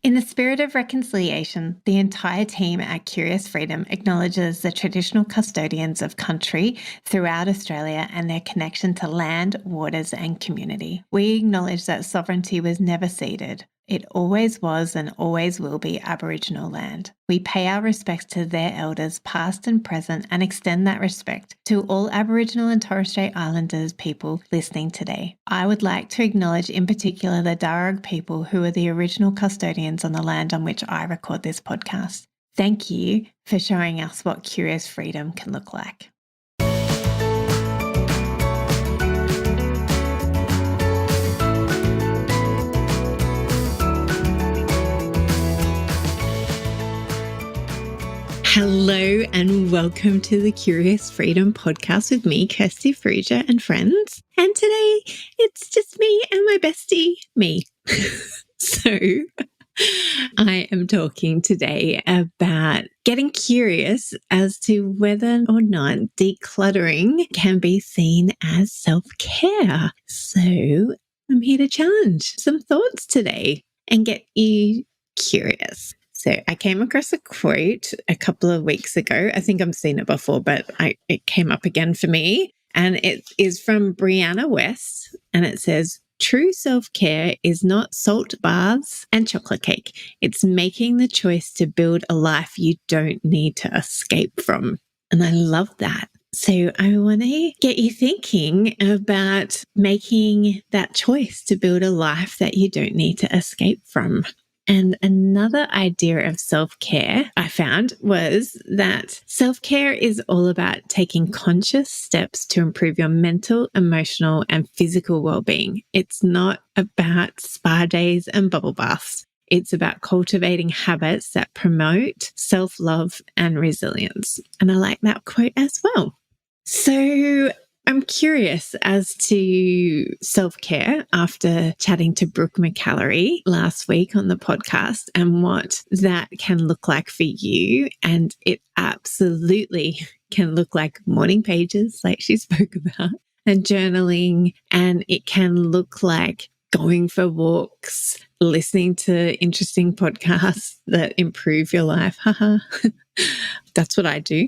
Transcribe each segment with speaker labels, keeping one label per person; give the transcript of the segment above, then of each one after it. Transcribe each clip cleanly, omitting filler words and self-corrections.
Speaker 1: In the spirit of reconciliation, the entire team at Curious Freedom acknowledges the traditional custodians of country throughout Australia and their connection to land, waters, and community. We acknowledge that sovereignty was never ceded. It always was and always will be Aboriginal land. We pay our respects to their elders, past and present, and extend that respect to all Aboriginal and Torres Strait Islanders people listening today. I would like to acknowledge in particular the Darug people who are the original custodians on the land on which I record this podcast. Thank you for showing us what Curious Freedom can look like. Hello and welcome to the Curious Freedom podcast with me, Kirsty Fruja, and friends. And today it's just me and my bestie, me. So I am talking today about getting curious as to whether or not decluttering can be seen as self-care. So I'm here to challenge some thoughts today and get you curious. So I came across a quote a couple of weeks ago. I think I've seen it before, but it came up again for me. And it is from Brianna West. And it says, "True self-care is not salt baths and chocolate cake. It's making the choice to build a life you don't need to escape from." And I love that. So I want to get you thinking about making that choice to build a life that you don't need to escape from. And another idea of self-care I found was that self-care is all about taking conscious steps to improve your mental, emotional, and physical well-being. It's not about spa days and bubble baths. It's about cultivating habits that promote self-love and resilience. And I like that quote as well. So I'm curious as to self-care after chatting to Brooke McCallery last week on the podcast and what that can look like for you. And it absolutely can look like morning pages, like she spoke about, and journaling. And it can look like going for walks, listening to interesting podcasts that improve your life. Haha. That's what I do.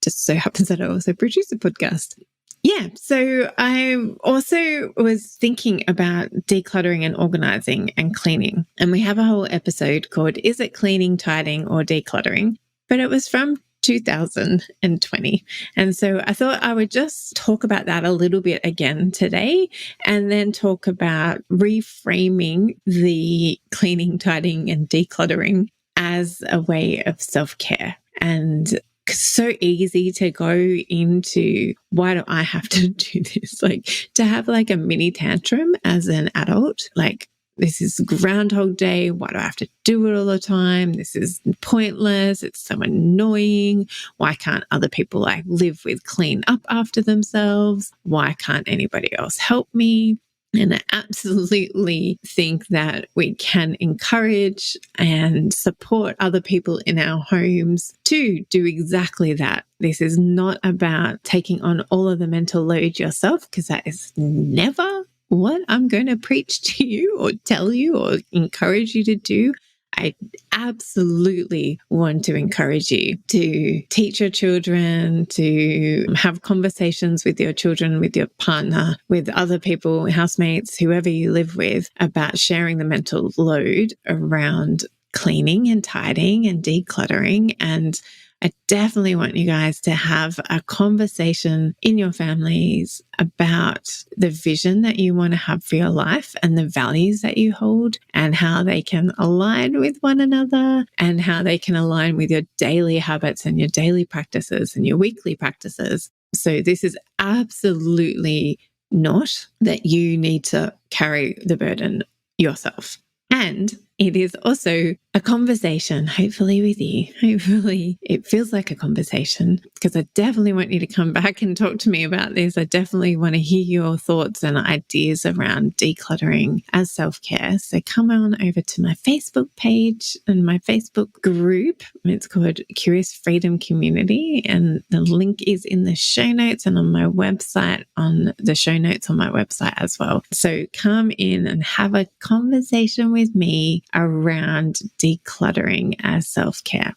Speaker 1: Just so happens that I also produce a podcast. Yeah, so I also was thinking about decluttering and organizing and cleaning. And we have a whole episode called Is It Cleaning, Tidying, or Decluttering? But it was from 2020. And so I thought I would just talk about that a little bit again today and then talk about reframing the cleaning, tidying, and decluttering as a way of self-care. And so easy to go into, why do I have to do this? Like to have like a mini tantrum as an adult, like this is Groundhog Day. Why do I have to do it all the time? This is pointless. It's so annoying. Why can't other people like live with clean up after themselves? Why can't anybody else help me? And I absolutely think that we can encourage and support other people in our homes to do exactly that. This is not about taking on all of the mental load yourself, because that is never what I'm going to preach to you or tell you or encourage you to do. I absolutely want to encourage you to teach your children, to have conversations with your children, with your partner, with other people, housemates, whoever you live with, about sharing the mental load around cleaning and tidying and decluttering. And I definitely want you guys to have a conversation in your families about the vision that you want to have for your life and the values that you hold and how they can align with one another and how they can align with your daily habits and your daily practices and your weekly practices. So this is absolutely not that you need to carry the burden yourself. And it is also a conversation, hopefully with you. Hopefully it feels like a conversation, because I definitely want you to come back and talk to me about this. I definitely want to hear your thoughts and ideas around decluttering as self-care. So come on over to my Facebook page and my Facebook group. It's called Curious Freedom Community, and the link is in the show notes and on my website, on the show notes on my website as well. So come in and have a conversation with me around decluttering as self-care.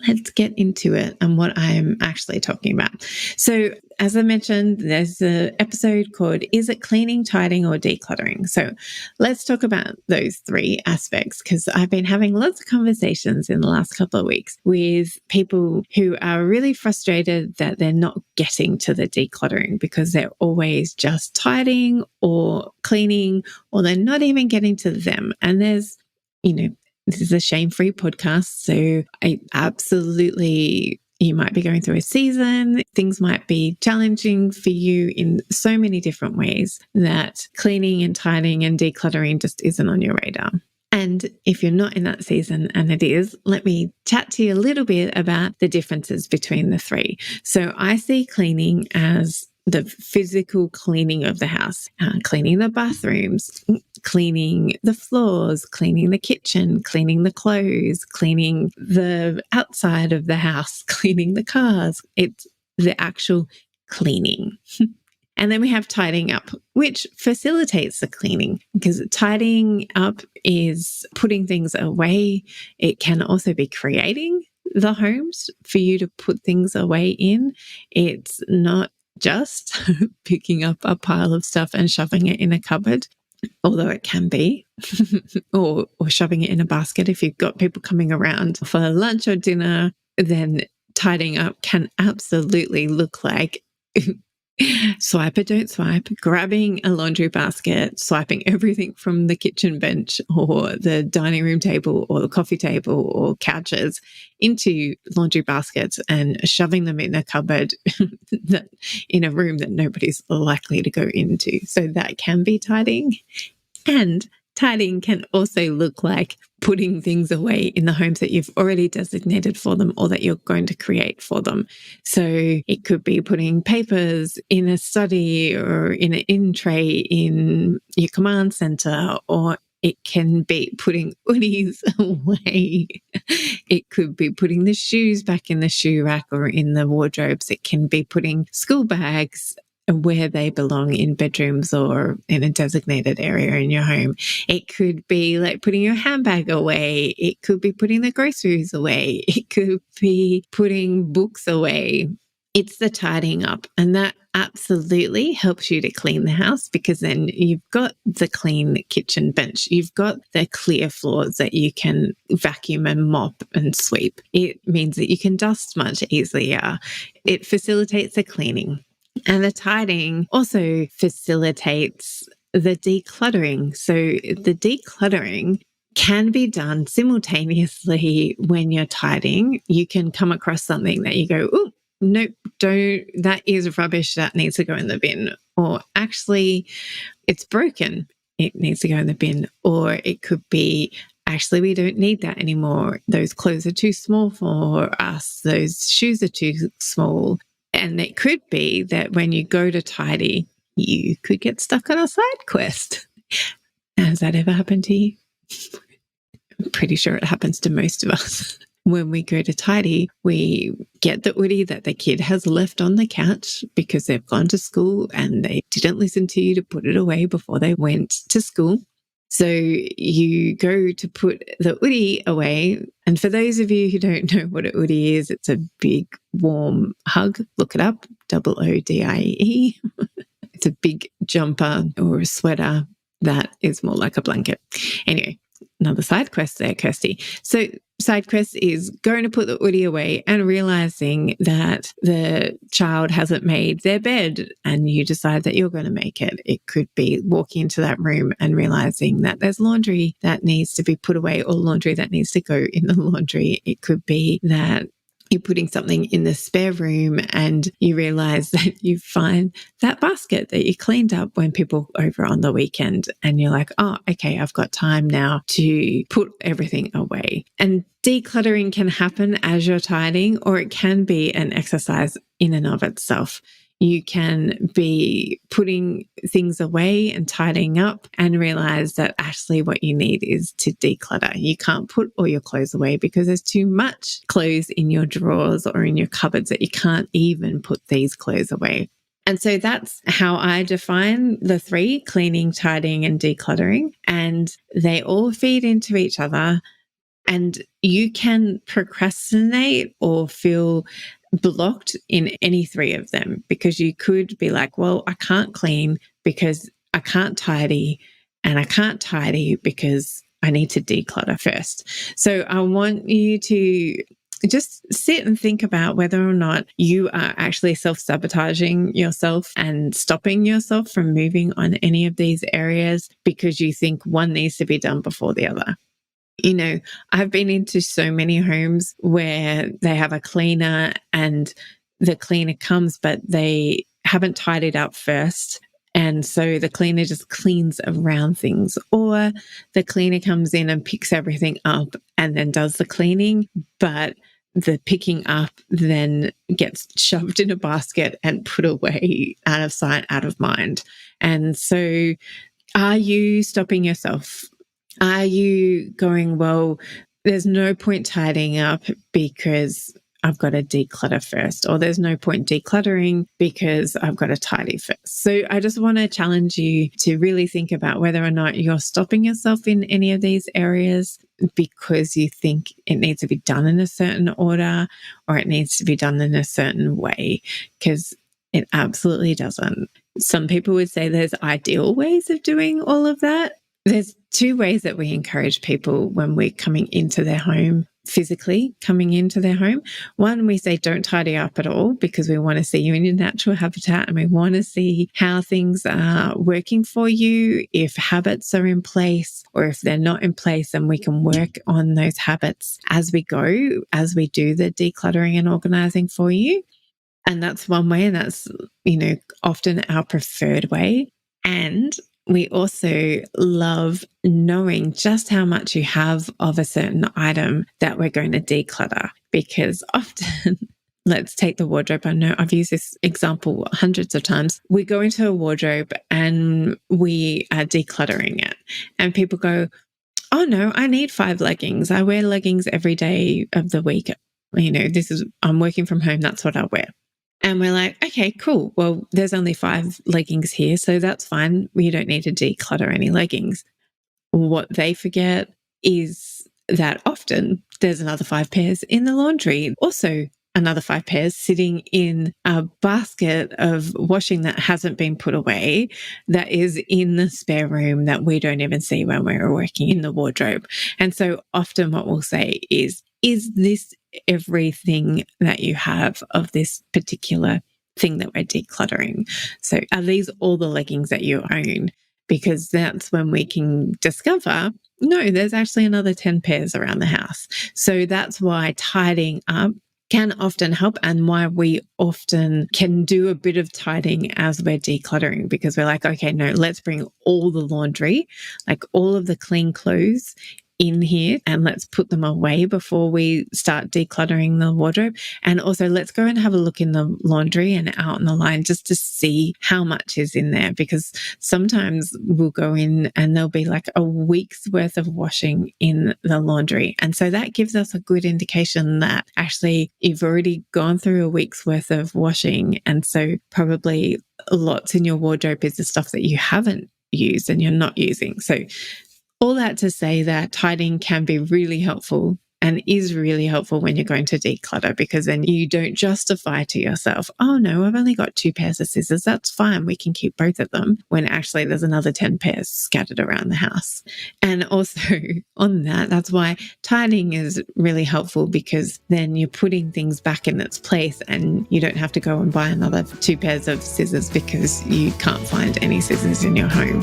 Speaker 1: Let's get into it and what I'm actually talking about. So as I mentioned, there's an episode called Is It Cleaning, Tidying, or Decluttering? So let's talk about those three aspects, because I've been having lots of conversations in the last couple of weeks with people who are really frustrated that they're not getting to the decluttering because they're always just tidying or cleaning, or they're not even getting to them. And there's, this is a shame-free podcast, so you might be going through a season. Things might be challenging for you in so many different ways that cleaning and tidying and decluttering just isn't on your radar. And if you're not in that season and it is, let me chat to you a little bit about the differences between the three. So I see cleaning as the physical cleaning of the house, cleaning the bathrooms, cleaning the floors, cleaning the kitchen, cleaning the clothes, cleaning the outside of the house, cleaning the cars. It's the actual cleaning. And then we have tidying up, which facilitates the cleaning, because tidying up is putting things away. It can also be creating the homes for you to put things away in. It's not just picking up a pile of stuff and shoving it in a cupboard, although it can be, or shoving it in a basket. If you've got people coming around for lunch or dinner, then tidying up can absolutely look like swipe or don't swipe, grabbing a laundry basket, swiping everything from the kitchen bench or the dining room table or the coffee table or couches into laundry baskets and shoving them in a cupboard in a room that nobody's likely to go into. So that can be tidying. And tidying can also look like putting things away in the homes that you've already designated for them or that you're going to create for them. So it could be putting papers in a study or in an in tray in your command center, or it can be putting hoodies away. It could be putting the shoes back in the shoe rack or in the wardrobes. It can be putting school bags where they belong in bedrooms or in a designated area in your home. It could be like putting your handbag away. It could be putting the groceries away. It could be putting books away. It's the tidying up, and that absolutely helps you to clean the house, because then you've got the clean kitchen bench. You've got the clear floors that you can vacuum and mop and sweep. It means that you can dust much easier. It facilitates the cleaning. And the tidying also facilitates the decluttering. So the decluttering can be done simultaneously when you're tidying. You can come across something that you go, oh, nope, that is rubbish. That needs to go in the bin. Or actually, it's broken. It needs to go in the bin. Or it could be, actually, we don't need that anymore. Those clothes are too small for us. Those shoes are too small. And it could be that when you go to tidy, you could get stuck on a side quest. Has that ever happened to you? I'm pretty sure it happens to most of us. When we go to tidy, we get the hoodie that the kid has left on the couch because they've gone to school and they didn't listen to you to put it away before they went to school. So you go to put the hoodie away. And for those of you who don't know what a hoodie is, it's a big warm hug. Look it up, OODIE. It's a big jumper or a sweater that is more like a blanket. Anyway, another side quest there, Kirsty. So side quest is going to put the hoodie away and realizing that the child hasn't made their bed and you decide that you're going to make it. It could be walking into that room and realizing that there's laundry that needs to be put away or laundry that needs to go in the laundry. It could be that you're putting something in the spare room and you realize that you find that basket that you cleaned up when people were over on the weekend, and you're like, oh, okay, I've got time now to put everything away. And decluttering can happen as you're tidying, or it can be an exercise in and of itself. You can be putting things away and tidying up and realize that actually what you need is to declutter. You can't put all your clothes away because there's too much clothes in your drawers or in your cupboards that you can't even put these clothes away. And so that's how I define the three: cleaning, tidying, and decluttering. And they all feed into each other. And you can procrastinate or feel blocked in any three of them, because you could be like, well, I can't clean because I can't tidy, and I can't tidy because I need to declutter first. So I want you to just sit and think about whether or not you are actually self-sabotaging yourself and stopping yourself from moving on any of these areas because you think one needs to be done before the other. You know, I've been into so many homes where they have a cleaner and the cleaner comes, but they haven't tidied up first. And so the cleaner just cleans around things, or the cleaner comes in and picks everything up and then does the cleaning, but the picking up then gets shoved in a basket and put away, out of sight, out of mind. And so are you stopping yourself? Are you going, well, there's no point tidying up because I've got to declutter first, or there's no point decluttering because I've got to tidy first? So I just want to challenge you to really think about whether or not you're stopping yourself in any of these areas because you think it needs to be done in a certain order or it needs to be done in a certain way, because it absolutely doesn't. Some people would say there's ideal ways of doing all of that. There's two ways that we encourage people when we're coming into their home, physically coming into their home. One, we say don't tidy up at all because we want to see you in your natural habitat and we want to see how things are working for you, if habits are in place or if they're not in place, and we can work on those habits as we go, as we do the decluttering and organizing for you. And that's one way, and that's, often our preferred way. And we also love knowing just how much you have of a certain item that we're going to declutter, because often, let's take the wardrobe. I know I've used this example hundreds of times. We go into a wardrobe and we are decluttering it, and people go, oh no, I need 5 leggings. I wear leggings every day of the week. I'm working from home. That's what I wear. And we're like, okay, cool. Well, there's only 5 leggings here, so that's fine. We don't need to declutter any leggings. What they forget is that often there's another 5 pairs in the laundry. Also, another 5 pairs sitting in a basket of washing that hasn't been put away, that is in the spare room that we don't even see when we're working in the wardrobe. And so often what we'll say is this everything that you have of this particular thing that we're decluttering? So are these all the leggings that you own? Because that's when we can discover, no, there's actually another 10 pairs around the house. So that's why tidying up can often help, and why we often can do a bit of tidying as we're decluttering, because we're like, okay, no, let's bring all the laundry, like all of the clean clothes in here, and let's put them away before we start decluttering the wardrobe. And also let's go and have a look in the laundry and out in the line just to see how much is in there, because sometimes we'll go in and there'll be like a week's worth of washing in the laundry. And so that gives us a good indication that actually you've already gone through a week's worth of washing. And so probably lots in your wardrobe is the stuff that you haven't used and you're not using. So all that to say that tidying can be really helpful and is really helpful when you're going to declutter, because then you don't justify to yourself, oh no, I've only got 2 pairs of scissors. That's fine. We can keep both of them, when actually there's another 10 pairs scattered around the house. And also on that's why tidying is really helpful, because then you're putting things back in its place and you don't have to go and buy another 2 pairs of scissors because you can't find any scissors in your home.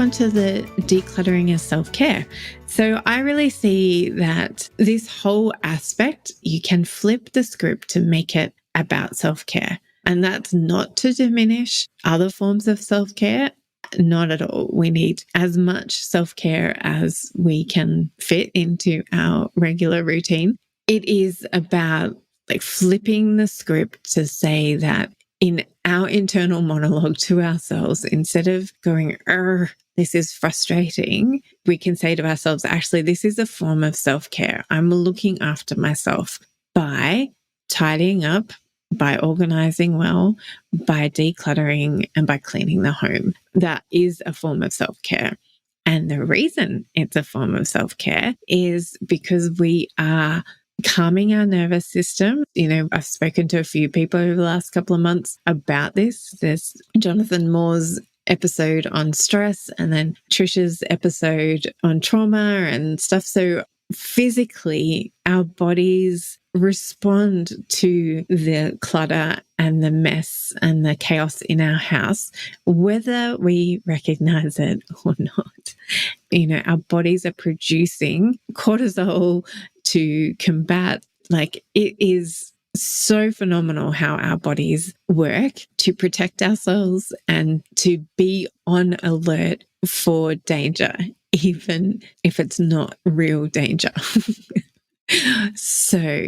Speaker 1: on to the decluttering as self-care. So I really see that this whole aspect, you can flip the script to make it about self-care. And that's not to diminish other forms of self-care. Not at all. We need as much self-care as we can fit into our regular routine. It is about like flipping the script to say that in our internal monologue to ourselves, instead of going, this is frustrating, we can say to ourselves, actually, this is a form of self-care. I'm looking after myself by tidying up, by organizing well, by decluttering, and by cleaning the home. That is a form of self-care. And the reason it's a form of self-care is because we are calming our nervous system. You know, I've spoken to a few people over the last couple of months about this. There's Jonathan Moore's episode on stress and then Trisha's episode on trauma and stuff. So physically, our bodies respond to the clutter and the mess and the chaos in our house, whether we recognize it or not. You know, our bodies are producing cortisol to combat, like, it is so phenomenal how our bodies work to protect ourselves and to be on alert for danger, even if it's not real danger. So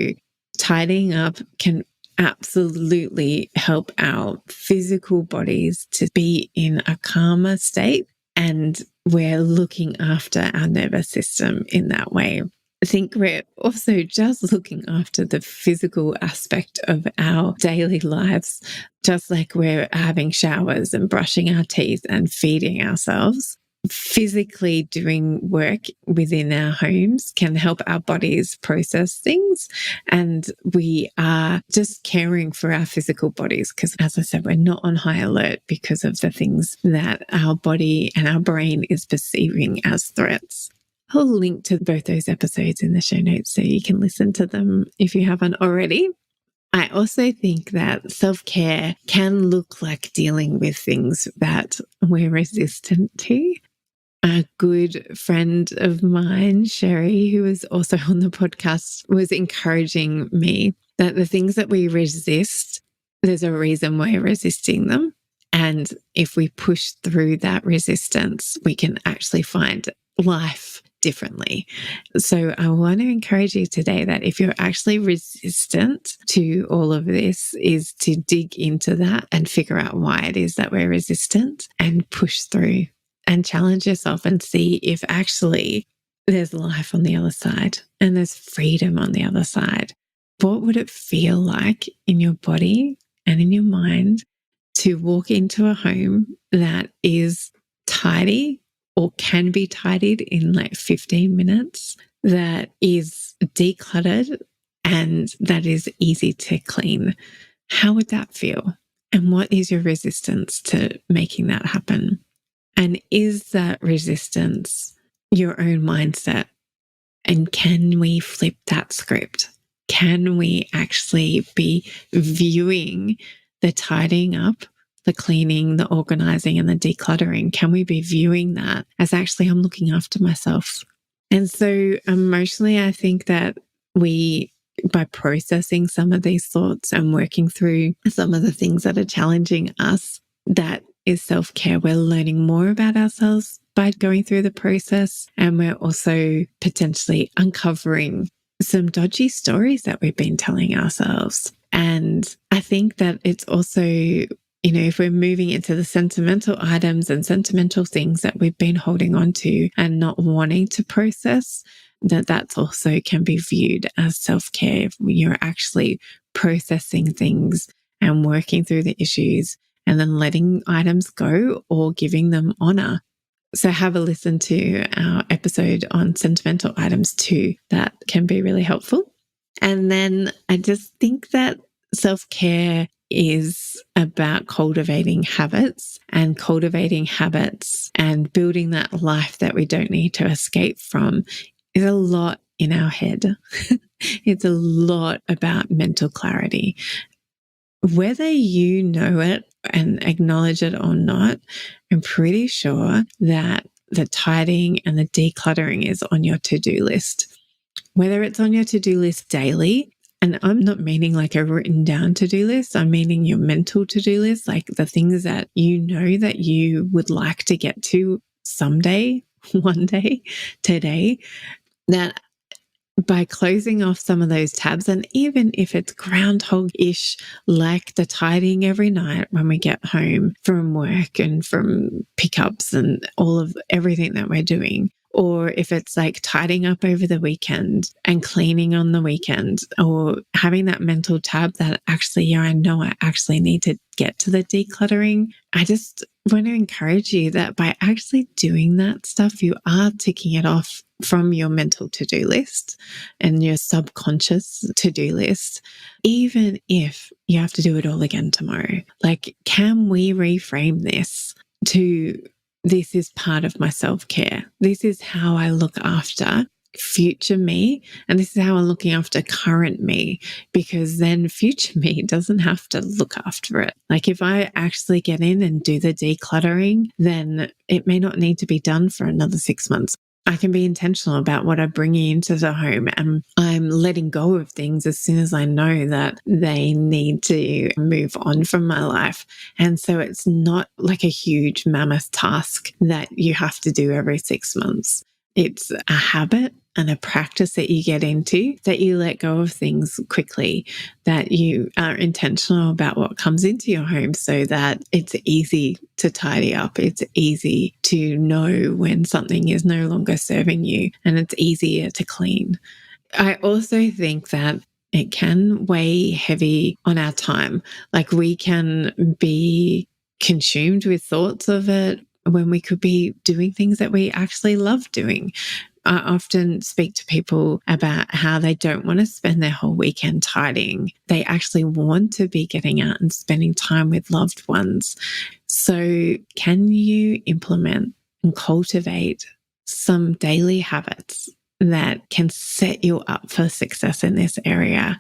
Speaker 1: tidying up can absolutely help our physical bodies to be in a calmer state, and we're looking after our nervous system in that way. I think we're also just looking after the physical aspect of our daily lives, just like we're having showers and brushing our teeth and feeding ourselves. Physically doing work within our homes can help our bodies process things, and we are just caring for our physical bodies because, as I said, we're not on high alert because of the things that our body and our brain is perceiving as threats. I'll link to both those episodes in the show notes so you can listen to them if you haven't already. I also think that self-care can look like dealing with things that we're resistant to. A good friend of mine, Sherry, who was also on the podcast, was encouraging me that the things that we resist, there's a reason we're resisting them. And if we push through that resistance, we can actually find life differently. So I want to encourage you today that if you're actually resistant to all of this, is to dig into that and figure out why it is that we're resistant and push through and challenge yourself and see if actually there's life on the other side and there's freedom on the other side. What would it feel like in your body and in your mind to walk into a home that is tidy or can be tidied in like 15 minutes, that is decluttered and that is easy to clean? How would that feel? And what is your resistance to making that happen? And is that resistance your own mindset? And can we flip that script? Can we actually be viewing the tidying up, the cleaning, the organizing, and the decluttering? Can we be viewing that as actually, I'm looking after myself? And so emotionally, I think that by processing some of these thoughts and working through some of the things that are challenging us, that is self-care. We're learning more about ourselves by going through the process, and we're also potentially uncovering some dodgy stories that we've been telling ourselves. And I think that it's also, you know, if we're moving into the sentimental items and sentimental things that we've been holding on to and not wanting to process, that's also can be viewed as self-care when you're actually processing things and working through the issues and then letting items go or giving them honor. So have a listen to our episode on sentimental items too. That can be really helpful. And then I just think that self-care is about cultivating habits and building that life that we don't need to escape from is a lot in our head. It's a lot about mental clarity. Whether you know it and acknowledge it or not, I'm pretty sure that the tidying and the decluttering is on your to-do list. Whether it's on your to-do list daily, and I'm not meaning like a written down to-do list, I'm meaning your mental to-do list, like the things that you know that you would like to get to someday, one day, today, that by closing off some of those tabs, and even if it's groundhog-ish, like the tidying every night when we get home from work and from pickups and all of everything that we're doing, or if it's like tidying up over the weekend and cleaning on the weekend, or having that mental tab that actually, yeah, I know I actually need to get to the decluttering. I just want to encourage you that by actually doing that stuff, you are ticking it off from your mental to-do list and your subconscious to-do list, even if you have to do it all again tomorrow. Like, can we reframe this to, this is part of my self-care. This is how I look after future me, and this is how I'm looking after current me, because then future me doesn't have to look after it. Like, if I actually get in and do the decluttering, then it may not need to be done for another 6 months. I can be intentional about what I bring into the home, and I'm letting go of things as soon as I know that they need to move on from my life. And so it's not like a huge mammoth task that you have to do every 6 months. It's a habit and a practice that you get into, that you let go of things quickly, that you are intentional about what comes into your home so that it's easy to tidy up. It's easy to know when something is no longer serving you, and it's easier to clean. I also think that it can weigh heavy on our time. Like, we can be consumed with thoughts of it when we could be doing things that we actually love doing. I often speak to people about how they don't want to spend their whole weekend tidying. They actually want to be getting out and spending time with loved ones. So can you implement and cultivate some daily habits that can set you up for success in this area?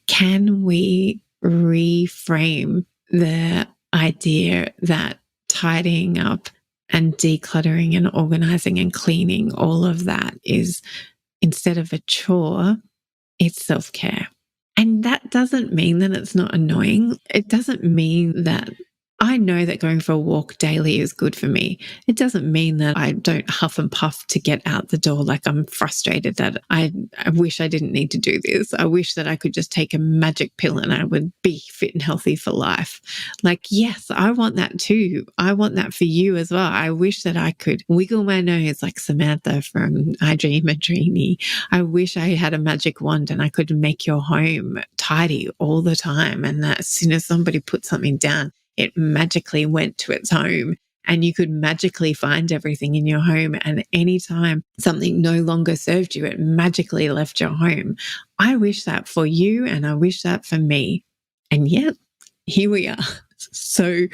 Speaker 1: Can we reframe the idea that tidying up and decluttering and organizing and cleaning, all of that is, instead of a chore, it's self-care? And that doesn't mean that it's not annoying. It doesn't mean that I know that going for a walk daily is good for me. It doesn't mean that I don't huff and puff to get out the door. Like, I'm frustrated that I wish I didn't need to do this. I wish that I could just take a magic pill and I would be fit and healthy for life. Like, yes, I want that too. I want that for you as well. I wish that I could wiggle my nose like Samantha from I Dream a Dreamy. I wish I had a magic wand and I could make your home tidy all the time, and that as soon as somebody put something down, it magically went to its home, and you could magically find everything in your home. And anytime something no longer served you, it magically left your home. I wish that for you, and I wish that for me. And yet, here we are. So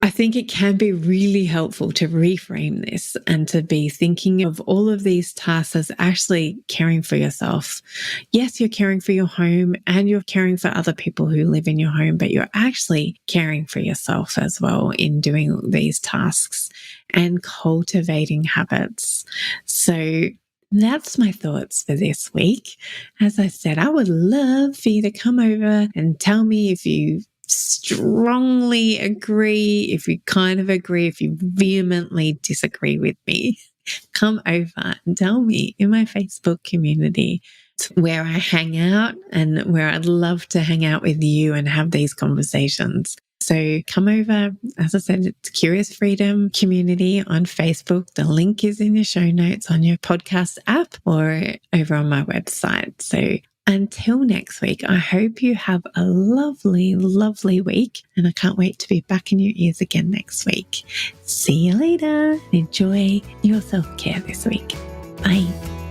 Speaker 1: I think it can be really helpful to reframe this and to be thinking of all of these tasks as actually caring for yourself. Yes, you're caring for your home and you're caring for other people who live in your home, but you're actually caring for yourself as well in doing these tasks and cultivating habits. So that's my thoughts for this week. As I said, I would love for you to come over and tell me if you strongly agree, if you kind of agree, if you vehemently disagree with me. Come over and tell me in my Facebook community. It's where I hang out and where I'd love to hang out with you and have these conversations. So come over. As I said, it's Curious Freedom Community on Facebook. The link is in your show notes on your podcast app or over on my website. So until next week, I hope you have a lovely, lovely week, and I can't wait to be back in your ears again next week. See you later. Enjoy your self-care this week. Bye.